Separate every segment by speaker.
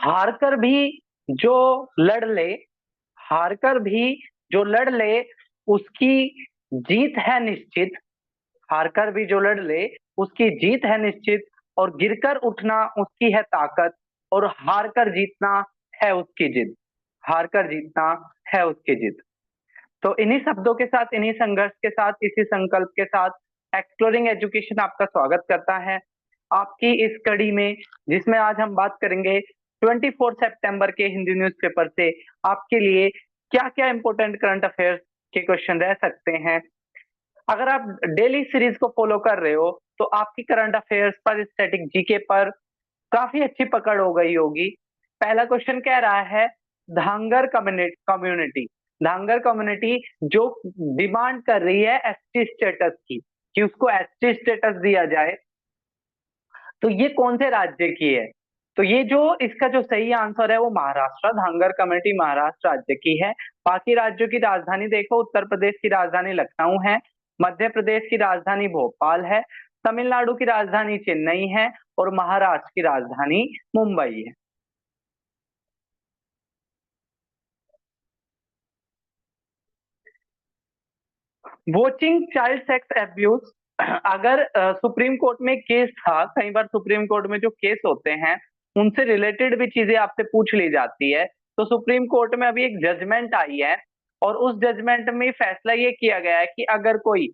Speaker 1: हारकर भी जो लड़ ले, हारकर भी जो लड़ ले उसकी जीत है निश्चित। हारकर भी जो लड़ ले उसकी जीत है निश्चित, और गिरकर उठना उसकी है ताकत, और हारकर जीतना है उसकी जिद। हारकर जीतना है उसकी जिद। तो इन्हीं शब्दों के साथ, इन्हीं संघर्ष के साथ, इसी संकल्प के साथ एक्सप्लोरिंग एजुकेशन आपका स्वागत करता है आपकी इस कड़ी में, जिसमें आज हम बात करेंगे 24 सितंबर के हिंदी न्यूज़पेपर से आपके लिए क्या क्या इंपॉर्टेंट करंट अफेयर्स के क्वेश्चन रह सकते हैं। अगर आप डेली सीरीज को फॉलो कर रहे हो तो आपकी करंट अफेयर्स पर, स्टैटिक जीके पर काफी अच्छी पकड़ हो गई होगी। पहला क्वेश्चन कह रहा है, धांगर कम्युनिटी, धांगर कम्युनिटी जो डिमांड कर रही है एसटी स्टेटस की, कि उसको एसटी स्टेटस दिया जाए, तो ये कौन से राज्य की है? तो ये जो इसका जो सही आंसर है वो महाराष्ट्र, धांगर कम्युनिटी महाराष्ट्र राज्य की है। बाकी राज्यों की राजधानी देखो, उत्तर प्रदेश की राजधानी लखनऊ है, मध्य प्रदेश की राजधानी भोपाल है, तमिलनाडु की राजधानी चेन्नई है, और महाराष्ट्र की राजधानी मुंबई है। वॉचिंग चाइल्ड सेक्स एब्यूज, अगर सुप्रीम कोर्ट में केस था, कई बार सुप्रीम कोर्ट में जो केस होते हैं उनसे रिलेटेड भी चीजें आपसे पूछ ली जाती है। तो सुप्रीम कोर्ट में अभी एक जजमेंट आई है, और उस जजमेंट में फैसला ये किया गया है कि अगर कोई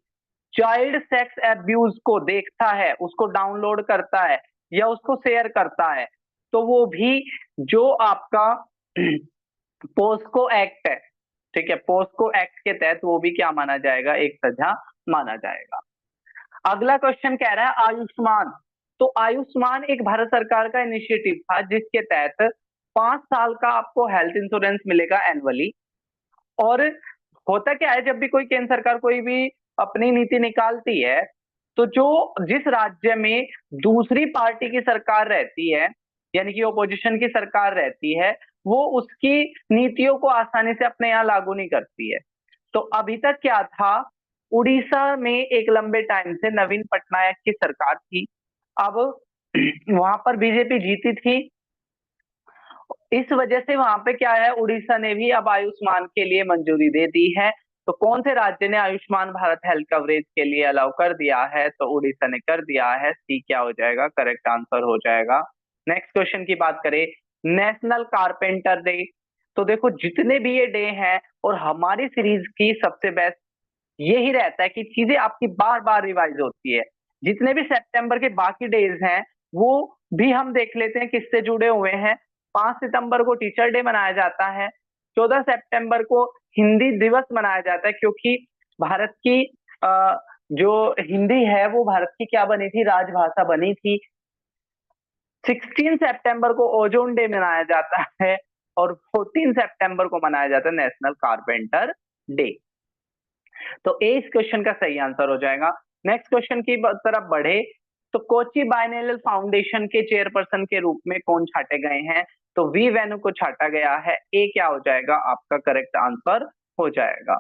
Speaker 1: चाइल्ड सेक्स एब्यूज को देखता है, उसको डाउनलोड करता है या उसको शेयर करता है, तो वो भी जो आपका पोस्को एक्ट है, ठीक है, पोस्को एक्ट के तहत वो भी क्या माना जाएगा, एक सजा माना जाएगा। अगला क्वेश्चन कह रहा है आयुष्मान। तो आयुष्मान एक भारत सरकार का इनिशिएटिव था जिसके तहत 5 साल का आपको हेल्थ इंश्योरेंस मिलेगा एनुअली। और होता क्या है, जब भी कोई केंद्र सरकार कोई भी अपनी नीति निकालती है, तो जो जिस राज्य में दूसरी पार्टी की सरकार रहती है, यानी कि ओपोजिशन की सरकार रहती है, वो उसकी नीतियों को आसानी से अपने यहाँ लागू नहीं करती है। तो अभी तक क्या था, उड़ीसा में एक लंबे टाइम से नवीन पटनायक की सरकार थी। अब वहां पर बीजेपी जीती थी, इस वजह से वहां पे क्या है, उड़ीसा ने भी अब आयुष्मान के लिए मंजूरी दे दी है। तो कौन से राज्य ने आयुष्मान भारत हेल्थ कवरेज के लिए अलाउ कर दिया है? तो उड़ीसा ने कर दिया है। सी क्या हो जाएगा, करेक्ट आंसर हो जाएगा। नेक्स्ट क्वेश्चन की बात करें, नेशनल कारपेंटर डे। तो देखो जितने भी ये डे हैं, और हमारी सीरीज की सबसे बेस्ट यही रहता है कि चीजें आपकी बार बार रिवाइज होती है। जितने भी सितंबर के बाकी डेज हैं वो भी हम देख लेते हैं किससे जुड़े हुए हैं। 5 सितंबर को टीचर डे मनाया जाता है। 14 सितंबर को हिंदी दिवस मनाया जाता है, क्योंकि भारत की जो हिंदी है वो भारत की क्या बनी थी, राजभाषा बनी थी। 16 सितंबर को ओजोन डे मनाया जाता है, और 14 सितंबर को मनाया जाता है नेशनल कारपेंटर डे। तो ए इस क्वेश्चन का सही आंसर हो जाएगा। नेक्स्ट क्वेश्चन की तरफ बढ़े, तो कोची बाइनेरियल फाउंडेशन के चेयरपर्सन के रूप में कौन छाटे गए हैं? तो वी वेनु को छाटा गया है। ए क्या हो जाएगा, आपका करेक्ट आंसर हो जाएगा।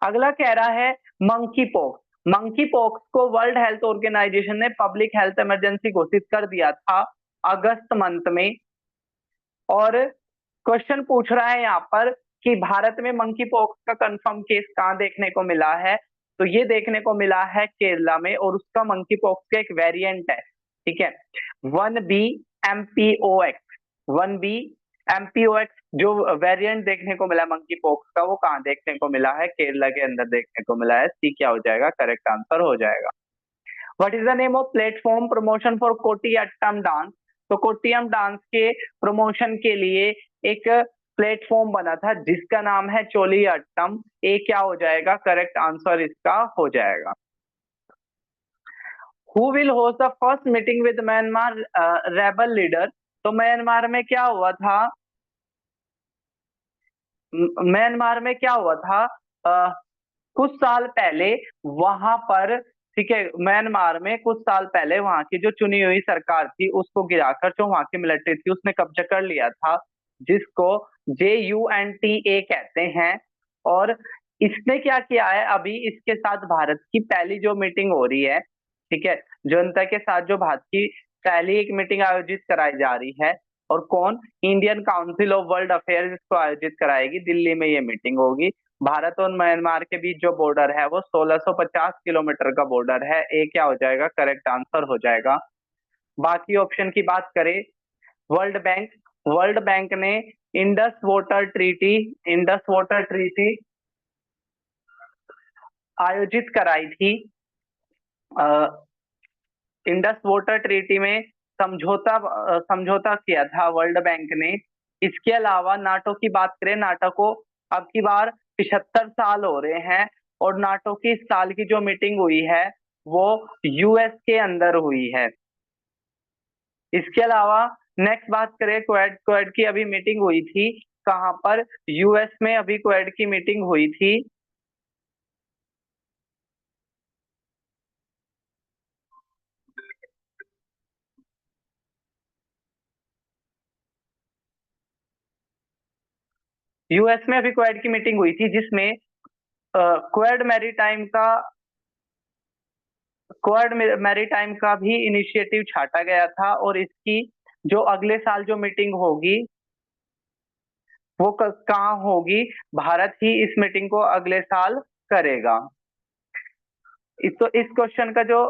Speaker 1: अगला कह रहा है मंकी पॉक्स। मंकी पॉक्स को वर्ल्ड हेल्थ ऑर्गेनाइजेशन ने पब्लिक हेल्थ इमरजेंसी घोषित कर दिया था अगस्त मंथ में। और क्वेश्चन पूछ रहा है यहाँ पर कि भारत में मंकी पॉक्स का कंफर्म केस कहाँ देखने को मिला है? तो ये देखने को मिला है केरला में, और उसका मंकी पॉक्स का एक वेरिएंट है, ठीक है, 1B MPOX। 1B MPOX जो वेरिएंट देखने को मिला मंकी पॉक्स का, वो कहाँ देखने को मिला है? केरला के अंदर देखने को मिला है। सी क्या हो जाएगा, करेक्ट आंसर हो जाएगा। What is the name of platform promotion for Kutiyattam dance? तो कोटियम डांस के प्रमोशन के लिए एक प्लेटफॉर्म बना था जिसका नाम है चोलियाट्टम। ए क्या हो जाएगा, करेक्ट आंसर इसका हो जाएगा। Who will host the first meeting with Myanmar rebel leader? तो म्यांमार में क्या हुआ था, म्यांमार में क्या हुआ था, अ, कुछ साल पहले वहां पर, ठीक है, म्यांमार में कुछ साल पहले वहां की जो चुनी हुई सरकार थी उसको गिराकर जो वहां की मिलिट्री थी उसने कब्जा कर लिया था, जिसको JUNTA कहते हैं। और इसने क्या किया है, अभी इसके साथ भारत की पहली जो मीटिंग हो रही है, ठीक है, जनता के साथ जो भारत की पहली एक मीटिंग आयोजित कराई जा रही है, और कौन? Indian council of world affairs इसको आयोजित कराएगी, दिल्ली में ये मीटिंग होगी। भारत और म्यांमार के बीच जो बॉर्डर है वो 1650 किलोमीटर का बॉर्डर है। ए क्या हो जाएगा? करेक्ट आंसर हो जाएगा। बाकी ऑप्शन की बात करें, वर्ल्ड बैंक, वर्ल्ड बैंक ने इंडस वाटर ट्रीटी आयोजित कराई थी। इंडस वाटर ट्रीटी में समझौता किया था वर्ल्ड बैंक ने। इसके अलावा नाटो की बात करें, नाटो को अब की बार 75 साल हो रहे हैं, और नाटो की इस साल की जो मीटिंग हुई है वो यूएस के अंदर हुई है। इसके अलावा नेक्स्ट बात करें, क्वेड, क्वेड की अभी मीटिंग हुई थी कहां पर? यूएस में अभी क्वेड की मीटिंग हुई थी। यूएस में अभी क्वेड की मीटिंग हुई थी जिसमें क्वेड मैरीटाइम का क्वाड मैरीटाइम का भी इनिशिएटिव छाटा गया था, और इसकी जो अगले साल जो मीटिंग होगी वो कहाँ होगी? भारत ही इस मीटिंग को अगले साल करेगा। तो इस क्वेश्चन का जो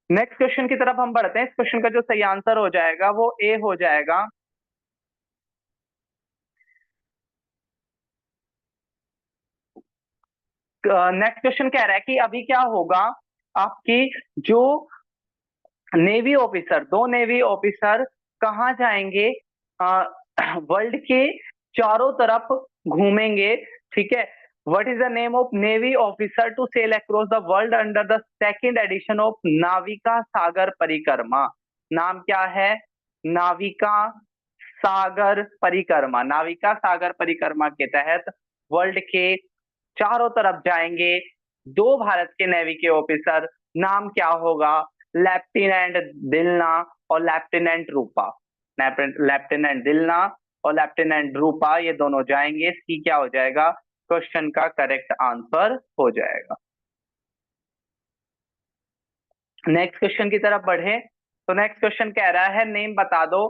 Speaker 1: नेक्स्ट क्वेश्चन की तरफ हम बढ़ते हैं। इस क्वेश्चन का जो सही आंसर हो जाएगा वो ए हो जाएगा। नेक्स्ट क्वेश्चन कह रहा है कि अभी क्या होगा, आपकी जो नेवी ऑफिसर, दो नेवी ऑफिसर कहाँ जाएंगे? वर्ल्ड के चारों तरफ घूमेंगे, ठीक है। What is the name of navy officer to sail across the world under the second edition of Navika Sagar Parikrama? नाम क्या है? नाविका सागर परिक्रमा। नाविका सागर परिक्रमा के तहत वर्ल्ड के चारों तरफ जाएंगे दो भारत के नेवी के ऑफिसर। नाम क्या होगा? लेफ्टिनेंट दिलना और लेफ्टिनेंट रूपा। लेफ्टिनेंट दिलना और लेफ्टिनेंट रूपा, ये दोनों जाएंगे। सी क्या हो जाएगा? क्वेश्चन का करेक्ट आंसर हो जाएगा। नेक्स्ट क्वेश्चन की तरफ बढ़े तो नेक्स्ट क्वेश्चन कह रहा है, नेम बता दो,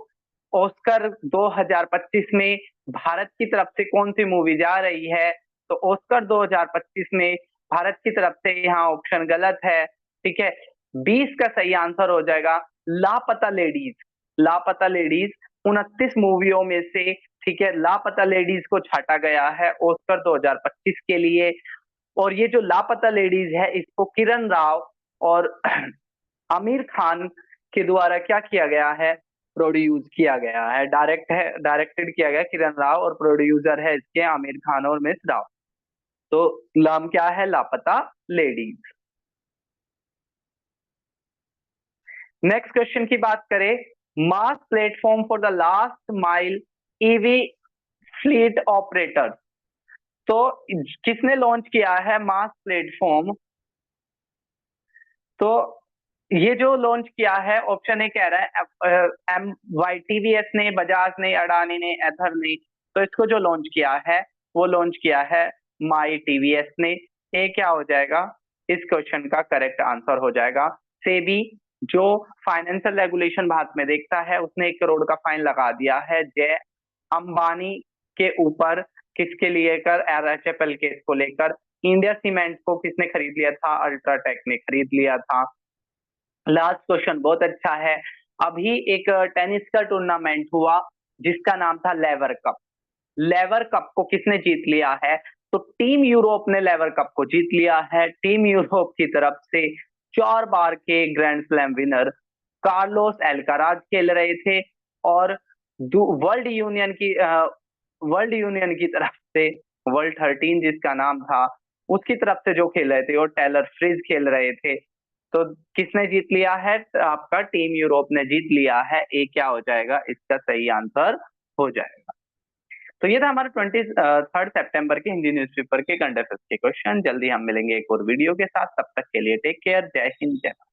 Speaker 1: ऑस्कर 2025 में भारत की तरफ से कौन सी मूवी जा रही है? तो ऑस्कर 2025 में भारत की तरफ से यहाँ ऑप्शन गलत है, ठीक है। 20 का सही आंसर हो जाएगा लापता लेडीज। लापता लेडीज 29 मूवियों में से, ठीक है, लापता लेडीज को छाटा गया है ऑस्कर 2025 के लिए। और ये जो लापता लेडीज है इसको किरण राव और आमिर खान के द्वारा क्या किया गया है? प्रोड्यूस किया गया है। डायरेक्टेड किया गया किरण राव, और प्रोड्यूसर है इसके आमिर खान और मिस राव। तो नाम क्या है? लापता लेडीज। नेक्स्ट क्वेश्चन की बात करें, mass platform for the last mile EV fleet operator. तो किसने लॉन्च किया है मास प्लेटफॉर्म? तो ये जो लॉन्च किया है, ऑप्शन ए कह रहा है एम वाई टीवीएस ने, बजाज ने, अडानी ने, एथर ने। तो इसको जो लॉन्च किया है वो लॉन्च किया है माई टीवीएस ने। ए क्या हो जाएगा? इस क्वेश्चन का करेक्ट आंसर हो जाएगा सेबी, जो फाइनेंशियल रेगुलेशन भारत में देखता है, उसने 1 करोड़ का फाइन लगा दिया है जय अंबानी के ऊपर। किसके लिए? कर RHFL केस को लेकर। इंडिया सीमेंट को किसने खरीद लिया था? अल्ट्राटेक ने खरीद लिया था। लास्ट क्वेश्चन बहुत अच्छा है। अभी एक टेनिस का टूर्नामेंट हुआ जिसका नाम था लेवर कप। लेवर कप को किसने जीत लिया है? तो टीम यूरोप ने लेवर कप को जीत लिया है। टीम यूरोप की तरफ से 4 बार के ग्रैंड स्लैम विनर कार्लोस एल्काराज खेल रहे थे, और वर्ल्ड यूनियन की तरफ से वर्ल्ड 13 जिसका नाम था, उसकी तरफ से जो खेल रहे थे वो टेलर फ्रिज खेल रहे थे। तो किसने जीत लिया है? आपका टीम यूरोप ने जीत लिया है। ए क्या हो जाएगा? इसका सही आंसर हो जाएगा। तो ये था हमारे 23 सितंबर के हिंदी न्यूज़पेपर के करंट अफेयर्स के क्वेश्चन। जल्दी हम मिलेंगे एक और वीडियो के साथ, तब तक के लिए टेक केयर, जय हिंद, जय भारत।